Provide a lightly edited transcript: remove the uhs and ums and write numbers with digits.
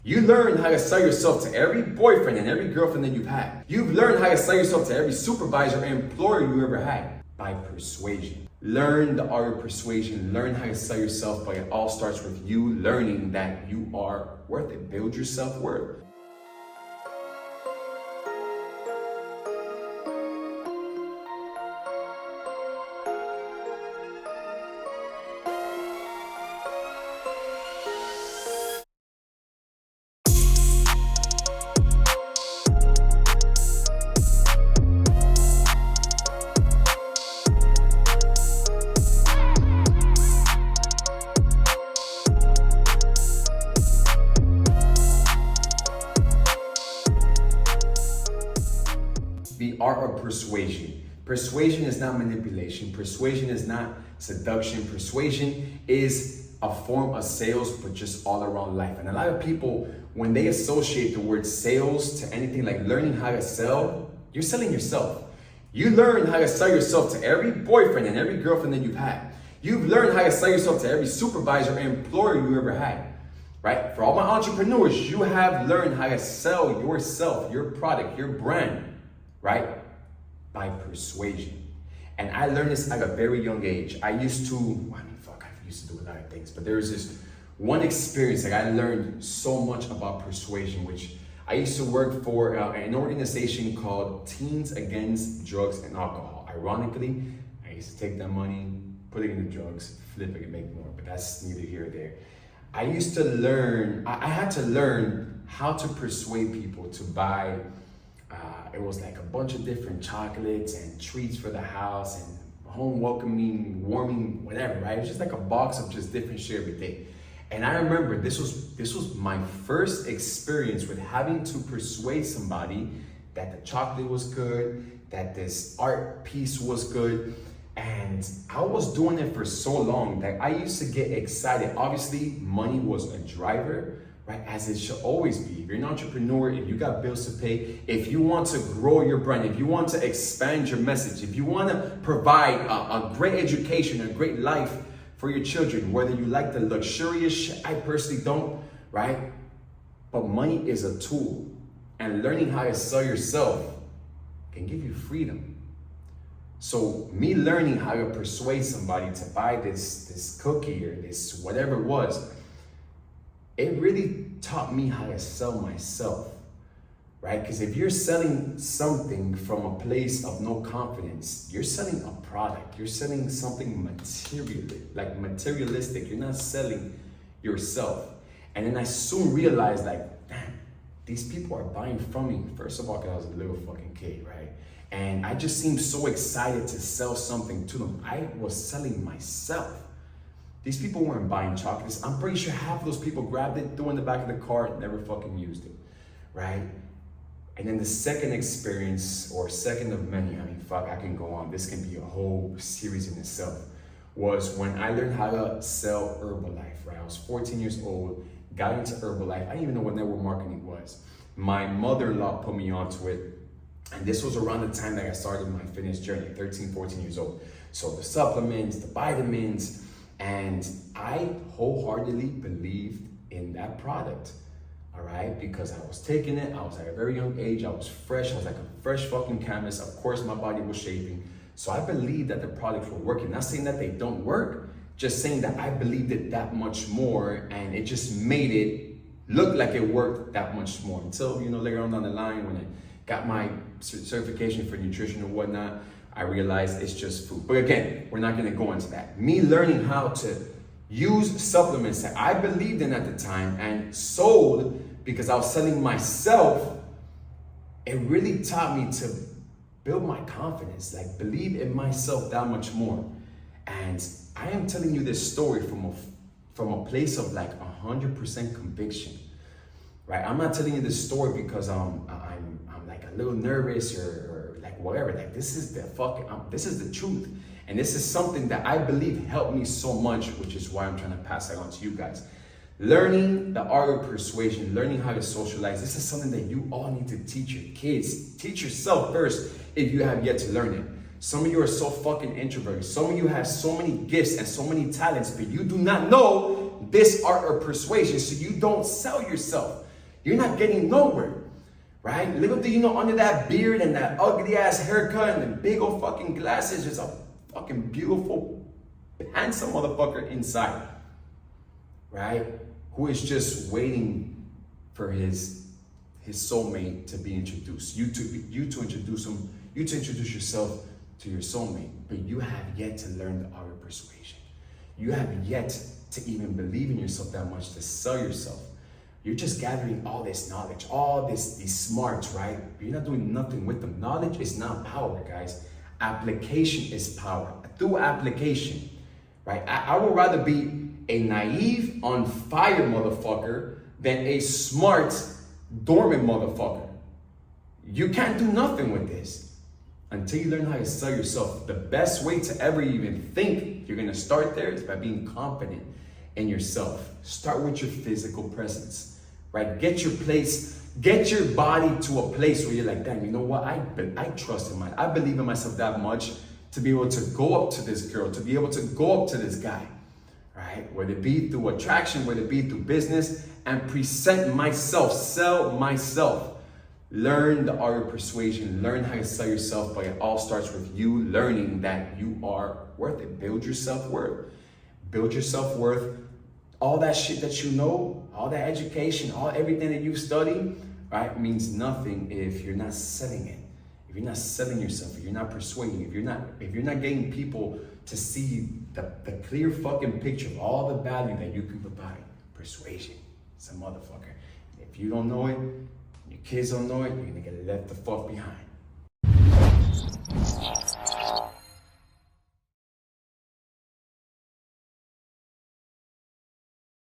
You learn how to sell yourself to every boyfriend and every girlfriend that you've had. You've learned how to sell yourself to every supervisor and employer you ever had by persuasion. Learn the art of persuasion. Learn how to sell yourself, but it all starts with you learning that you are worth it. Build your self-worth. The art of persuasion. Persuasion is not manipulation. Persuasion is not seduction. Persuasion is a form of sales, but just all around life. And a lot of people, when they associate the word sales to anything like learning how to sell, you're selling yourself. You learn how to sell yourself to every boyfriend and every girlfriend that you've had. You've learned how to sell yourself to every supervisor and employer you ever had. Right? For all my entrepreneurs, you have learned how to sell yourself, your product, your brand. Right? By persuasion. And I learned this at a very young age. I used to do a lot of things, but there was this one experience that I learned so much about persuasion, which I used to work for an organization called Teens Against Drugs and Alcohol. Ironically, I used to take that money, put it into drugs, flip it and make more, but that's neither here nor there. I used to learn, I had to learn how to persuade people to buy it was like a bunch of different chocolates and treats for the house and home welcoming, warming, whatever, right? It was just like a box of just different shit every day. And I remember this was my first experience with having to persuade somebody that the chocolate was good, that this art piece was good. And I was doing it for so long that I used to get excited. Obviously, money was a driver, right? As it should always be. If you're an entrepreneur, if you got bills to pay, if you want to grow your brand, if you want to expand your message, if you want to provide a great education, a great life for your children, whether you like the luxurious shit, I personally don't, right? But money is a tool, and learning how to sell yourself can give you freedom. So me learning how to persuade somebody to buy this cookie or this whatever it was, it really taught me how to sell myself, right? Because if you're selling something from a place of no confidence, you're selling a product. You're selling something materialistic. You're not selling yourself. And then I soon realized, like, damn, these people are buying from me. First of all, because I was a little fucking kid, right? And I just seemed so excited to sell something to them. I was selling myself. These people weren't buying chocolates. I'm pretty sure half of those people grabbed it, threw it in the back of the car, and never fucking used it, right? And then the second experience, or second of many, I mean, fuck, I can go on. This can be a whole series in itself, was when I learned how to sell Herbalife, right? I was 14 years old, got into Herbalife. I didn't even know what network marketing was. My mother-in-law put me onto it, and this was around the time that I started my fitness journey, 13, 14 years old. So the supplements, the vitamins, and I wholeheartedly believed in that product, all right? Because I was taking it, I was at a very young age, I was fresh, I was like a fresh fucking canvas. Of course, my body was shaping. So I believed that the products were working. Not saying that they don't work, just saying that I believed it that much more, and it just made it look like it worked that much more. Until, you know, later on down the line, when I got my certification for nutrition and whatnot, I realized it's just food. But again, we're not gonna go into that. Me learning how to use supplements that I believed in at the time and sold because I was selling myself, it really taught me to build my confidence, like believe in myself that much more. And I am telling you this story from a place of like 100% conviction, right? I'm not telling you this story because I'm like a little nervous or like whatever. Like this is the truth, and this is something that I believe helped me so much, which is why I'm trying to pass that on to you guys. Learning the art of persuasion, learning how to socialize. This is something that you all need to teach your kids. Teach yourself first if you have yet to learn it. Some of you are so fucking introverted. Some of you have so many gifts and so many talents, but you do not know this art of persuasion, so you don't sell yourself. You're not getting nowhere, right? Little do you know, under that beard and that ugly ass haircut and the big old fucking glasses, there's a fucking beautiful, handsome motherfucker inside, right? Who is just waiting for his soulmate to be introduced. You to introduce him, you to introduce yourself to your soulmate. But you have yet to learn the art of persuasion. You have yet to even believe in yourself that much to sell yourself. You're just gathering all this knowledge, all these smarts, right? But you're not doing nothing with them. Knowledge is not power, guys. Application is power. Through application, right? I would rather be a naive, on fire motherfucker than a smart, dormant motherfucker. You can't do nothing with this until you learn how to sell yourself. The best way to ever even think you're gonna start there is by being confident in yourself. Start with your physical presence, right? Get your place, get your body to a place where you're like, damn, you know what? I trust in myself. I believe in myself that much to be able to go up to this girl, to be able to go up to this guy, right? Whether it be through attraction, whether it be through business, and present myself, sell myself. Learn the art of persuasion, learn how to sell yourself, but it all starts with you learning that you are worth it. Build your self-worth. Build your self-worth. All that shit that you know, all that education, everything that you study, right, means nothing if you're not selling it. If you're not selling yourself, if you're not persuading, if you're not getting people to see the clear fucking picture of all the value that you can provide. Persuasion. It's a motherfucker. If you don't know it, your kids don't know it, you're gonna get left the fuck behind.